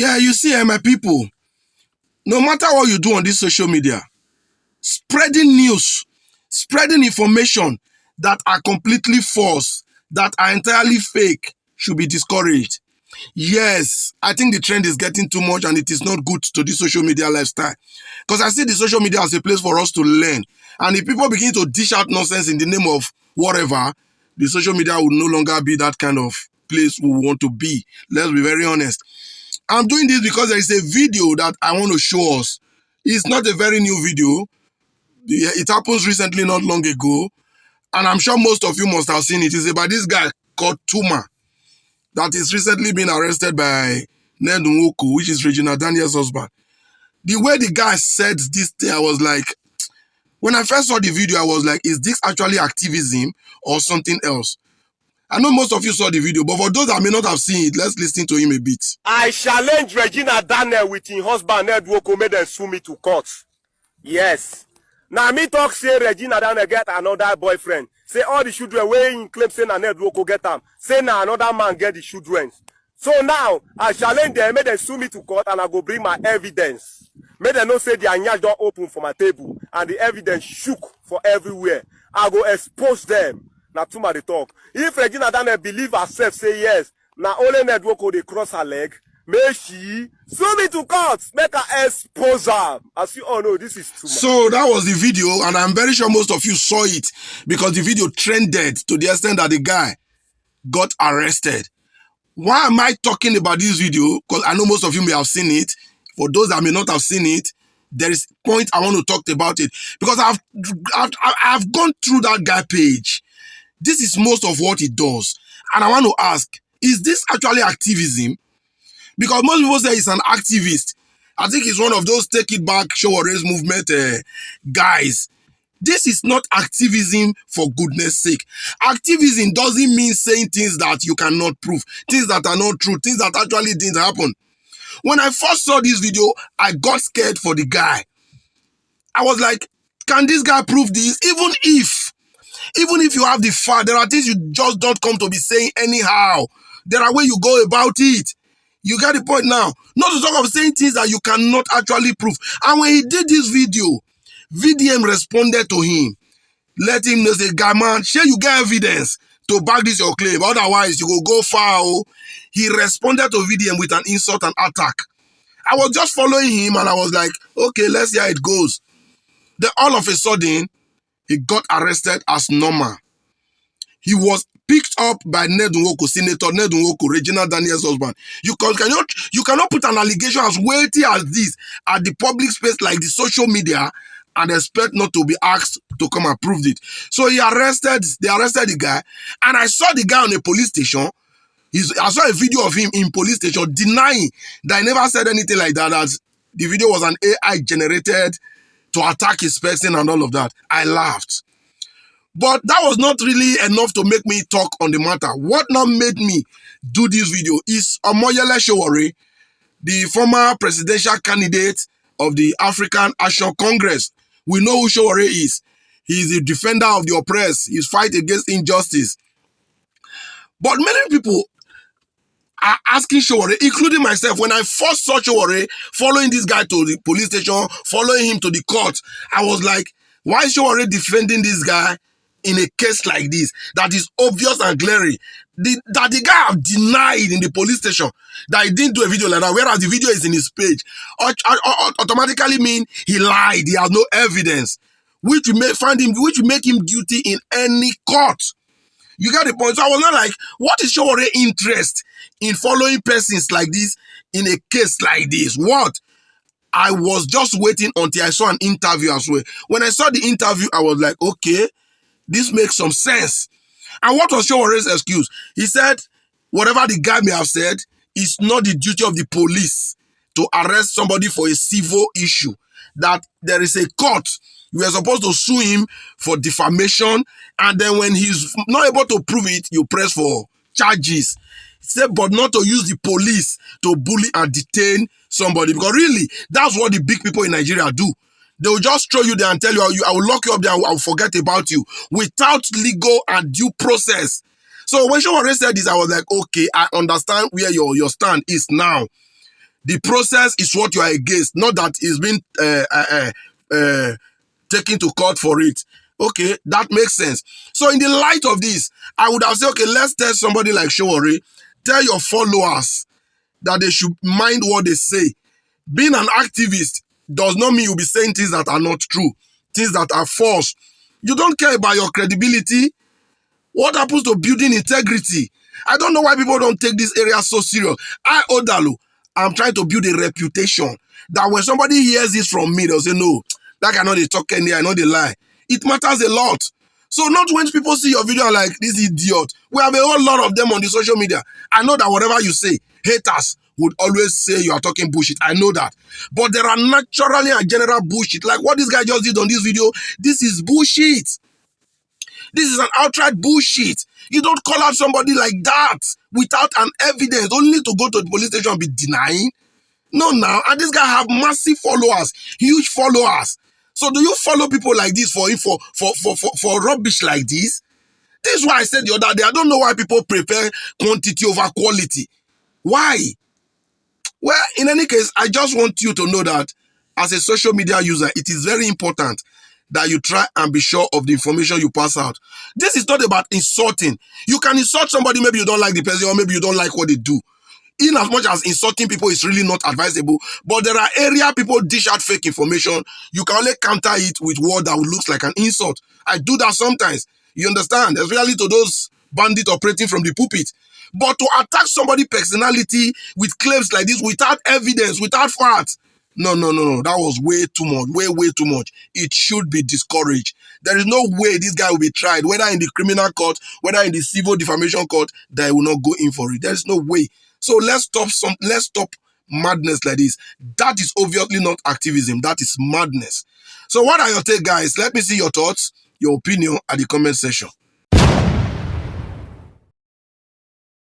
Yeah, you see, my people, no matter what you do on this social media, spreading news, spreading information that are completely false, that are entirely fake, should be discouraged. Yes, I think the trend is getting too much and it is not good to the social media lifestyle. Because I see the social media as a place for us to learn. And if people begin to dish out nonsense in the name of whatever, the social media will no longer be that kind of place we want to be. Let's be very honest. I'm doing this because there is a video that I want to show us. It's not a very new video. It happens recently, not long ago. And I'm sure most of you must have seen it. It's about this guy called Tuma that is recently been arrested by Ned Nwoko, which is Regina Daniels' husband. The way the guy said this thing, I was like, when I first saw the video, I was like, is this actually activism or something else? I know most of you saw the video, but for those that may not have seen it, let's listen to him a bit. I challenge Regina Daniel with her husband Ned Nwoko, made them sue me to court. Yes. Now me talk say Regina Daniel get another boyfriend. Say all the children wey in claim say na Ned Nwoko get them. Say na another man get the children. So now I challenge them, make them sue me to court, and I go bring my evidence. Make them know say the anyash door open for my table and the evidence shook for everywhere. I go expose them. Now too much they talk. If Regina Daniel believe herself, say yes, now only Ned Nwoko they cross her leg, may she sue me to court, make her expose her. As you all know, this is too much. So that was the video, and I'm very sure most of you saw it because the video trended to the extent that the guy got arrested. Why am I talking about this video? Because I know most of you may have seen it. For those that may not have seen it, there is a point I want to talk about it. Because I've gone through that guy page. This is most of what he does. And I want to ask, is this actually activism? Because most people say he's an activist. I think he's one of those take it back, show or raise movement guys. This is not activism, for goodness sake. Activism doesn't mean saying things that you cannot prove, things that are not true, things that actually didn't happen. When I first saw this video, I got scared for the guy. I was like, can this guy prove this? Even if you have the fact, there are things you just don't come to be saying anyhow. There are ways you go about it. You get the point now. Not to talk of saying things that you cannot actually prove. And when he did this video, VDM responded to him. Let him know, say, guy man, sure you get evidence to back this your claim. Otherwise, you will go far. Oh. He responded to VDM with an insult and attack. I was just following him and I was like, okay, let's see how it goes. Then all of a sudden, he got arrested as normal. He was picked up by Ned Nwoko, Senator Ned Nwoko, Regina Daniels' husband. You cannot put an allegation as weighty as this at the public space like the social media and expect not to be asked to come and prove it. So they arrested the guy, and I saw the guy on a police station. I saw a video of him in police station denying that I never said anything like that, that the video was an AI generated to attack his person and all of that. I laughed. But that was not really enough to make me talk on the matter. What now made me do this video is Omoyele Sowore, the former presidential candidate of the African Action Congress. We know who Sowore is. He is a defender of the oppressed. He's fight against injustice. But many people are asking Sowore, including myself, when I first saw Sowore following this guy to the police station, following him to the court, I was like, why is Sowore defending this guy in a case like this that is obvious and glaring? That the guy have denied in the police station that he didn't do a video like that, whereas the video is in his page, automatically mean he lied. He has no evidence, which will make him guilty in any court. You get the point? So I was not like, what is Sowore interest in following persons like this in a case like this? What? I was just waiting until I saw an interview as well. When I saw the interview, I was like, okay, this makes some sense. And what was Showore's excuse? He said, whatever the guy may have said, it's not the duty of the police to arrest somebody for a civil issue. That there is a court. We are supposed to sue him for defamation. And then when he's not able to prove it, you press for charges. He said, but not to use the police to bully and detain somebody. Because really, that's what the big people in Nigeria do. They will just throw you there and tell you, I will lock you up there, I will forget about you, without legal and due process. So when Sowore said this, I was like, okay, I understand where your stand is now. The process is what you are against, not that it's been taken to court for it. Okay, that makes sense. So in the light of this, I would have said, okay, let's tell somebody like Showore, tell your followers that they should mind what they say. Being an activist does not mean you'll be saying things that are not true, things that are false. You don't care about your credibility. What happens to building integrity? I don't know why people don't take this area so serious. Odalu, I'm trying to build a reputation that when somebody hears this from me, they'll say, no, that guy know they talk any, I know they lie. It matters a lot. So not when people see your video like, this idiot. We have a whole lot of them on the social media. I know that whatever you say, haters would always say you are talking bullshit. I know that. But there are naturally and general bullshit. Like what this guy just did on this video, this is bullshit. This is an outright bullshit. You don't call out somebody like that without an evidence, only to go to the police station and be denying. No, now, and this guy have massive followers, huge followers. So do you follow people like this for rubbish like this? This is why I said the other day, I don't know why people prefer quantity over quality. Why? Well, in any case, I just want you to know that as a social media user, it is very important that you try and be sure of the information you pass out. This is not about insulting. You can insult somebody, maybe you don't like the person, or maybe you don't like what they do. In as much as insulting people is really not advisable, but there are areas people dish out fake information. You can only counter it with word that looks like an insult. I do that sometimes. You understand? Especially to those bandits operating from the pulpit. But to attack somebody's personality with claims like this, without evidence, without facts, no. That was way too much, way too much. It should be discouraged. There is no way this guy will be tried, whether in the criminal court, whether in the civil defamation court, that he will not go in for it. There is no way. So let's stop madness like this. That is obviously not activism. That is madness. So what are your take, guys? Let me see your thoughts, your opinion at the comment section.